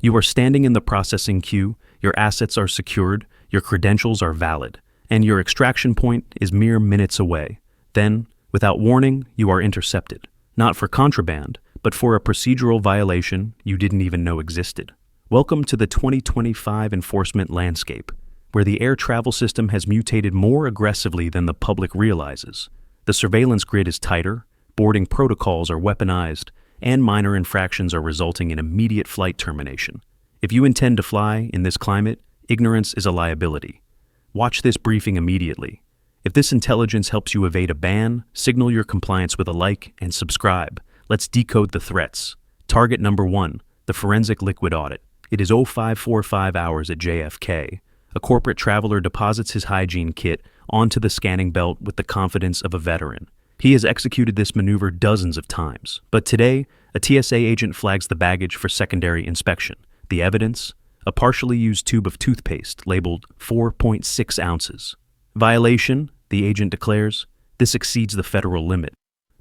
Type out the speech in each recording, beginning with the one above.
You are standing in the processing queue, your assets are secured, your credentials are valid, and your extraction point is mere minutes away. Then, without warning, you are intercepted. Not for contraband, but for a procedural violation you didn't even know existed. Welcome to the 2025 enforcement landscape, where the air travel system has mutated more aggressively than the public realizes. The surveillance grid is tighter, boarding protocols are weaponized, and minor infractions are resulting in immediate flight termination. If you intend to fly in this climate, ignorance is a liability. Watch this briefing immediately. If this intelligence helps you evade a ban, signal your compliance with a like and subscribe. Let's decode the threats. Target number 1, the forensic liquid audit. It is 0545 hours at JFK. A corporate traveler deposits his hygiene kit onto the scanning belt with the confidence of a veteran. He has executed this maneuver dozens of times, but today, a TSA agent flags the baggage for secondary inspection. The evidence? A partially used tube of toothpaste labeled 4.6 ounces. Violation, the agent declares, this exceeds the federal limit.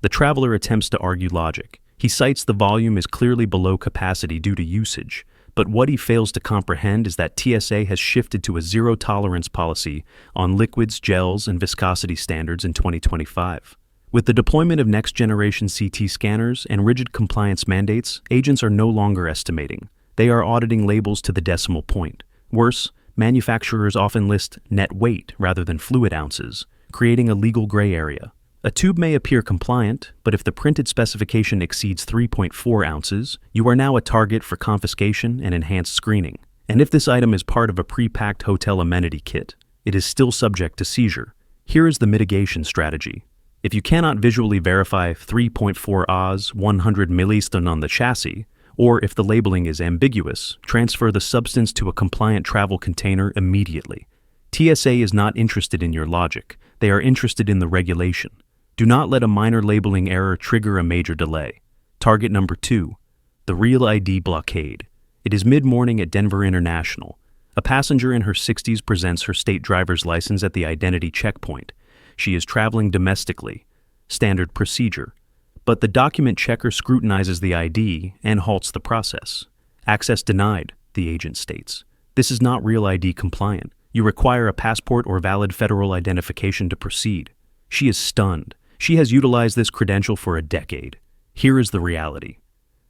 The traveler attempts to argue logic. He cites the volume is clearly below capacity due to usage, but what he fails to comprehend is that TSA has shifted to a zero-tolerance policy on liquids, gels, and viscosity standards in 2025. With the deployment of next-generation CT scanners and rigid compliance mandates, agents are no longer estimating. They are auditing labels to the decimal point. Worse, manufacturers often list net weight rather than fluid ounces, creating a legal gray area. A tube may appear compliant, but if the printed specification exceeds 3.4 ounces, you are now a target for confiscation and enhanced screening. And if this item is part of a pre-packed hotel amenity kit, it is still subject to seizure. Here is the mitigation strategy. If you cannot visually verify 3.4 Oz 100 milliston on the chassis, or if the labeling is ambiguous, transfer the substance to a compliant travel container immediately. TSA is not interested in your logic. They are interested in the regulation. Do not let a minor labeling error trigger a major delay. Target number 2, the Real ID blockade. It is mid-morning at Denver International. A passenger in her 60s presents her state driver's license at the identity checkpoint. She is traveling domestically. Standard procedure. But the document checker scrutinizes the ID and halts the process. Access denied, the agent states. This is not Real ID compliant. You require a passport or valid federal identification to proceed. She is stunned. She has utilized this credential for a decade. Here is the reality.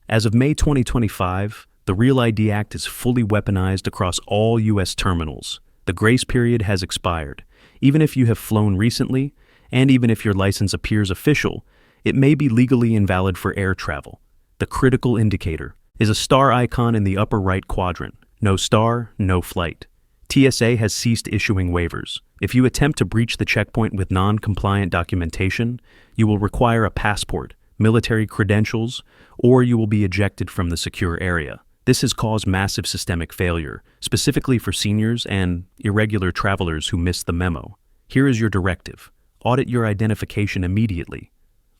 As of May 2025, the Real ID Act is fully weaponized across all U.S. terminals. The grace period has expired. Even if you have flown recently, and even if your license appears official, it may be legally invalid for air travel. The critical indicator is a star icon in the upper right quadrant. No star, no flight. TSA has ceased issuing waivers. If you attempt to breach the checkpoint with non-compliant documentation, you will require a passport, military credentials, or you will be ejected from the secure area. This has caused massive systemic failure, specifically for seniors and irregular travelers who missed the memo. Here is your directive. Audit your identification immediately.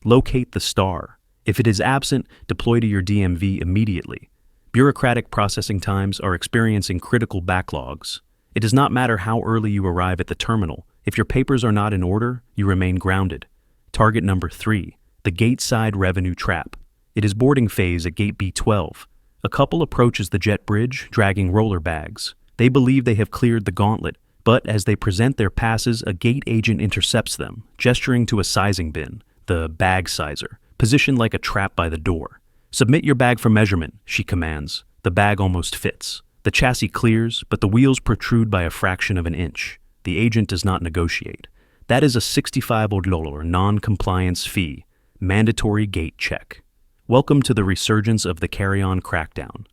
Locate the star. If it is absent, deploy to your DMV immediately. Bureaucratic processing times are experiencing critical backlogs. It does not matter how early you arrive at the terminal. If your papers are not in order, you remain grounded. Target number 3, the gate side revenue trap. It is boarding phase at gate B12. A couple approaches the jet bridge, dragging roller bags. They believe they have cleared the gauntlet, but as they present their passes, a gate agent intercepts them, gesturing to a sizing bin, the bag sizer, positioned like a trap by the door. Submit your bag for measurement, she commands. The bag almost fits. The chassis clears, but the wheels protrude by a fraction of an inch. The agent does not negotiate. That is a $65 non-compliance fee, mandatory gate check. Welcome to the resurgence of the carry-on crackdown.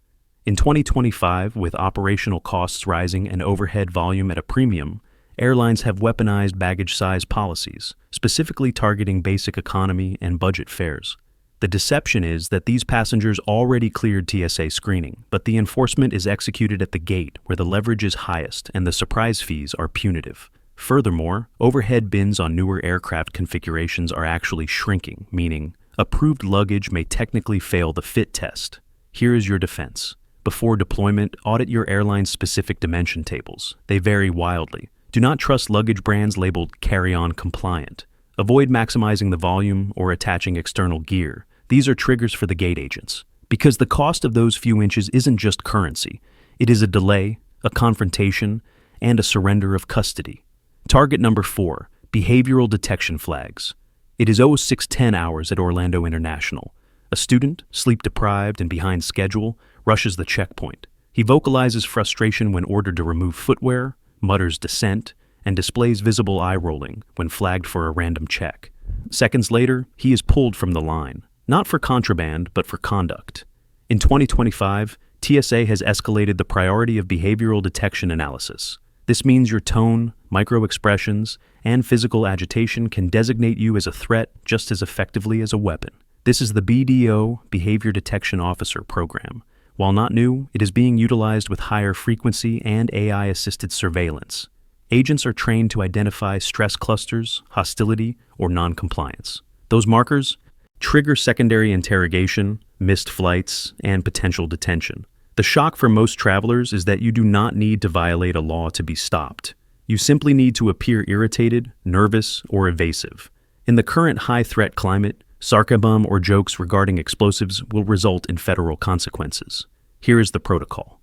In 2025, with operational costs rising and overhead volume at a premium, airlines have weaponized baggage size policies, specifically targeting basic economy and budget fares. The deception is that these passengers already cleared TSA screening, but the enforcement is executed at the gate where the leverage is highest and the surprise fees are punitive. Furthermore, overhead bins on newer aircraft configurations are actually shrinking, meaning approved luggage may technically fail the fit test. Here is your defense. Before deployment, audit your airline's specific dimension tables. They vary wildly. Do not trust luggage brands labeled carry-on compliant. Avoid maximizing the volume or attaching external gear. These are triggers for the gate agents. Because the cost of those few inches isn't just currency, it is a delay, a confrontation, and a surrender of custody. Target number 4, behavioral detection flags. It is 0610 hours at Orlando International. A student, sleep-deprived and behind schedule, rushes the checkpoint. He vocalizes frustration when ordered to remove footwear, mutters dissent, and displays visible eye-rolling when flagged for a random check. Seconds later, he is pulled from the line, not for contraband, but for conduct. In 2025, TSA has escalated the priority of behavioral detection analysis. This means your tone, micro-expressions, and physical agitation can designate you as a threat just as effectively as a weapon. This is the BDO, Behavior Detection Officer program. While not new, it is being utilized with higher frequency and AI-assisted surveillance. Agents are trained to identify stress clusters, hostility, or non-compliance. Those markers trigger secondary interrogation, missed flights, and potential detention. The shock for most travelers is that you do not need to violate a law to be stopped. You simply need to appear irritated, nervous, or evasive. In the current high-threat climate, sarcasm or jokes regarding explosives will result in federal consequences. Here is the protocol.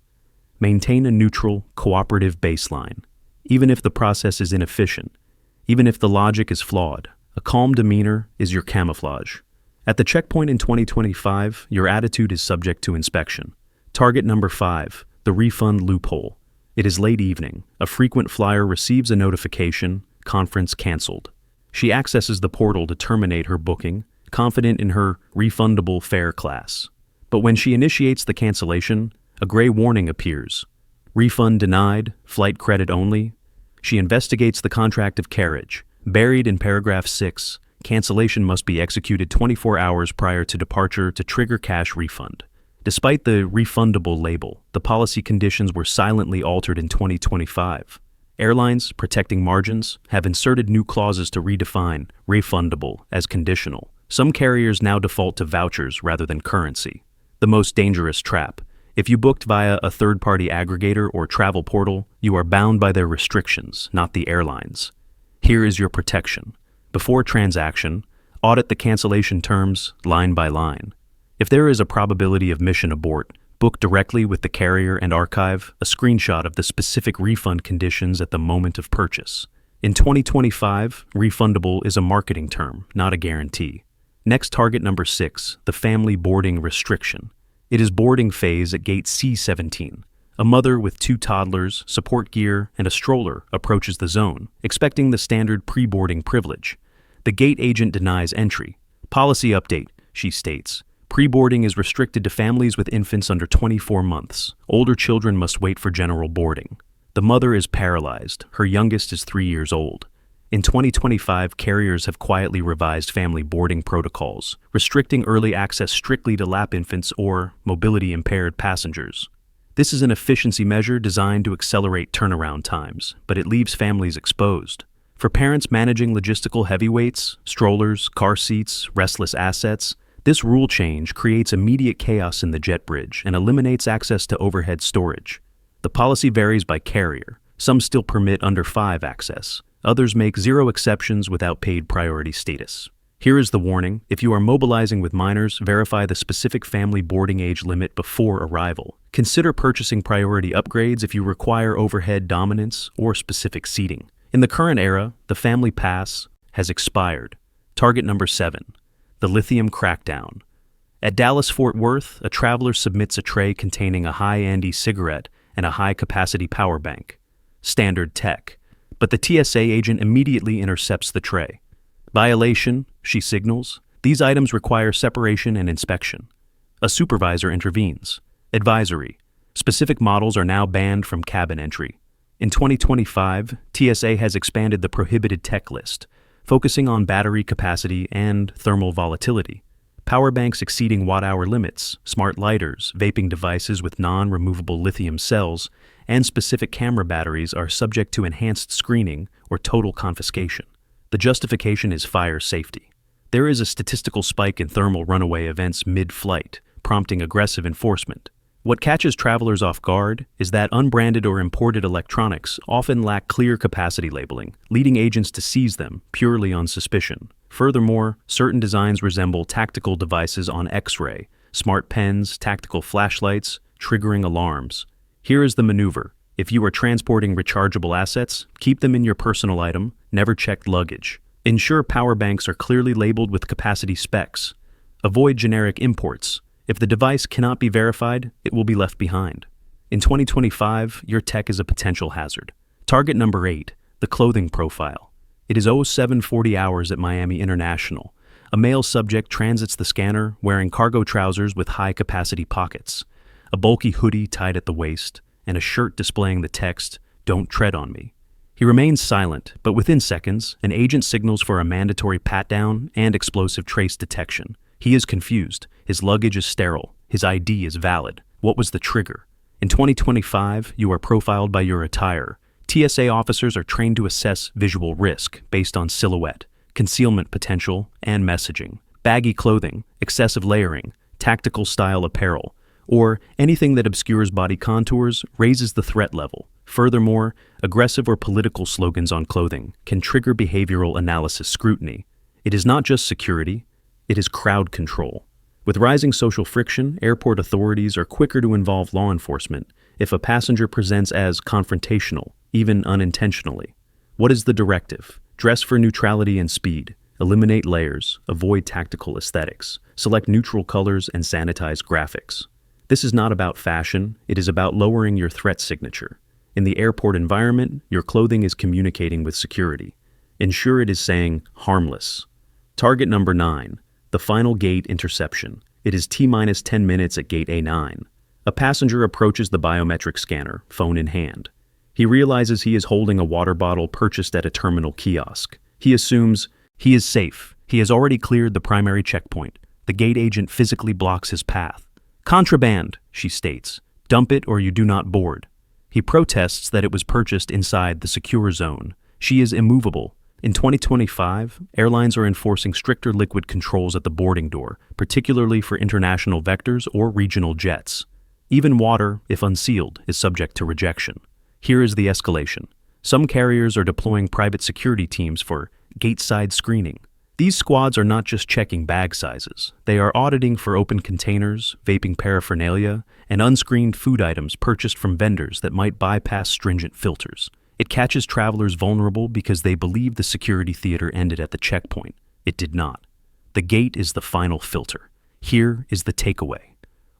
Maintain a neutral, cooperative baseline. Even if the process is inefficient, even if the logic is flawed, a calm demeanor is your camouflage. At the checkpoint in 2025, your attitude is subject to inspection. Target number 5, the refund loophole. It is late evening. A frequent flyer receives a notification, conference canceled. She accesses the portal to terminate her booking, confident in her refundable fare class. But when she initiates the cancellation, a gray warning appears. Refund denied, flight credit only. She investigates the contract of carriage. Buried in paragraph 6, cancellation must be executed 24 hours prior to departure to trigger cash refund. Despite the refundable label, the policy conditions were silently altered in 2025. Airlines, protecting margins, have inserted new clauses to redefine refundable as conditional. Some carriers now default to vouchers rather than currency. The most dangerous trap. If you booked via a third-party aggregator or travel portal, you are bound by their restrictions, not the airlines. Here is your protection. Before transaction, audit the cancellation terms line by line. If there is a probability of mission abort, book directly with the carrier and archive a screenshot of the specific refund conditions at the moment of purchase. In 2025, refundable is a marketing term, not a guarantee. Next, target number 6, the family boarding restriction. It is boarding phase at gate C17. A mother with 2 toddlers, support gear, and a stroller approaches the zone, expecting the standard pre-boarding privilege. The gate agent denies entry. Policy update, she states. Pre-boarding is restricted to families with infants under 24 months. Older children must wait for general boarding. The mother is paralyzed. Her youngest is 3 years old. In 2025, carriers have quietly revised family boarding protocols, restricting early access strictly to lap infants or mobility-impaired passengers. This is an efficiency measure designed to accelerate turnaround times, but it leaves families exposed. For parents managing logistical heavyweights, strollers, car seats, restless assets, this rule change creates immediate chaos in the jet bridge and eliminates access to overhead storage. The policy varies by carrier. Some still permit under 5 access. Others make 0 exceptions without paid priority status. Here is the warning. If you are mobilizing with minors, verify the specific family boarding age limit before arrival. Consider purchasing priority upgrades if you require overhead dominance or specific seating. In the current era, the family pass has expired. Target number 7, the lithium crackdown. At Dallas-Fort Worth, a traveler submits a tray containing a high-end e-cigarette and a high-capacity power bank. Standard tech. But the TSA agent immediately intercepts the tray. Violation, she signals. These items require separation and inspection. A supervisor intervenes. Advisory. Specific models are now banned from cabin entry. In 2025, TSA has expanded the prohibited tech list, focusing on battery capacity and thermal volatility. Power banks exceeding watt-hour limits, smart lighters, vaping devices with non-removable lithium cells, and specific camera batteries are subject to enhanced screening or total confiscation. The justification is fire safety. There is a statistical spike in thermal runaway events mid-flight, prompting aggressive enforcement. What catches travelers off guard is that unbranded or imported electronics often lack clear capacity labeling, leading agents to seize them purely on suspicion. Furthermore, certain designs resemble tactical devices on X-ray, smart pens, tactical flashlights, triggering alarms. Here is the maneuver. If you are transporting rechargeable assets, keep them in your personal item, never check luggage. Ensure power banks are clearly labeled with capacity specs. Avoid generic imports. If the device cannot be verified, it will be left behind. In 2025, your tech is a potential hazard. Target number 8, the clothing profile. It is 0740 hours at Miami International. A male subject transits the scanner wearing cargo trousers with high-capacity pockets, a bulky hoodie tied at the waist, and a shirt displaying the text, "Don't tread on me." He remains silent, but within seconds, an agent signals for a mandatory pat-down and explosive trace detection. He is confused. His luggage is sterile. His ID is valid. What was the trigger? In 2025, you are profiled by your attire. TSA officers are trained to assess visual risk based on silhouette, concealment potential, and messaging. Baggy clothing, excessive layering, tactical style apparel, or anything that obscures body contours raises the threat level. Furthermore, aggressive or political slogans on clothing can trigger behavioral analysis scrutiny. It is not just security, it is crowd control. With rising social friction, airport authorities are quicker to involve law enforcement if a passenger presents as confrontational, even unintentionally. What is the directive? Dress for neutrality and speed. Eliminate layers, avoid tactical aesthetics, select neutral colors, and sanitize graphics. This is not about fashion, it is about lowering your threat signature. In the airport environment, your clothing is communicating with security. Ensure it is saying, "harmless." Target number 9, the final gate interception. It is T-minus 10 minutes at gate A9. A passenger approaches the biometric scanner, phone in hand. He realizes he is holding a water bottle purchased at a terminal kiosk. He assumes he is safe. He has already cleared the primary checkpoint. The gate agent physically blocks his path. "Contraband," she states. "Dump it or you do not board." He protests that it was purchased inside the secure zone. She is immovable. In 2025, airlines are enforcing stricter liquid controls at the boarding door, particularly for international vectors or regional jets. Even water, if unsealed, is subject to rejection. Here is the escalation. Some carriers are deploying private security teams for gate-side screening. These squads are not just checking bag sizes. They are auditing for open containers, vaping paraphernalia, and unscreened food items purchased from vendors that might bypass stringent filters. It catches travelers vulnerable because they believe the security theater ended at the checkpoint. It did not. The gate is the final filter. Here is the takeaway.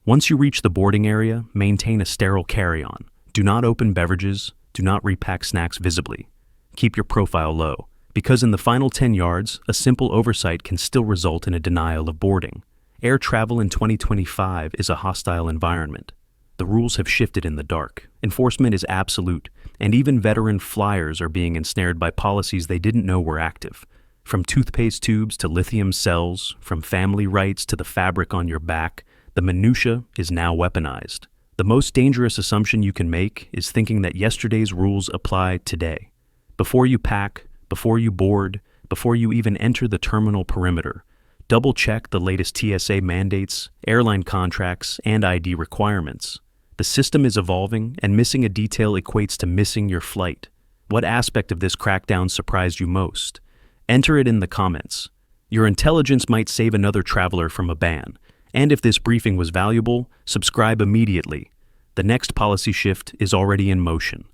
Once you reach the boarding area, maintain a sterile carry-on. Do not open beverages. Do not repack snacks visibly. Keep your profile low, because in the final 10 yards, a simple oversight can still result in a denial of boarding. Air travel in 2025 is a hostile environment. The rules have shifted in the dark. Enforcement is absolute, and even veteran flyers are being ensnared by policies they didn't know were active. From toothpaste tubes to lithium cells, from family rights to the fabric on your back, the minutia is now weaponized. The most dangerous assumption you can make is thinking that yesterday's rules apply today. Before you pack, before you board, before you even enter the terminal perimeter, double-check the latest TSA mandates, airline contracts, and ID requirements. The system is evolving, and missing a detail equates to missing your flight. What aspect of this crackdown surprised you most? Enter it in the comments. Your intelligence might save another traveler from a ban. And if this briefing was valuable, subscribe immediately. The next policy shift is already in motion.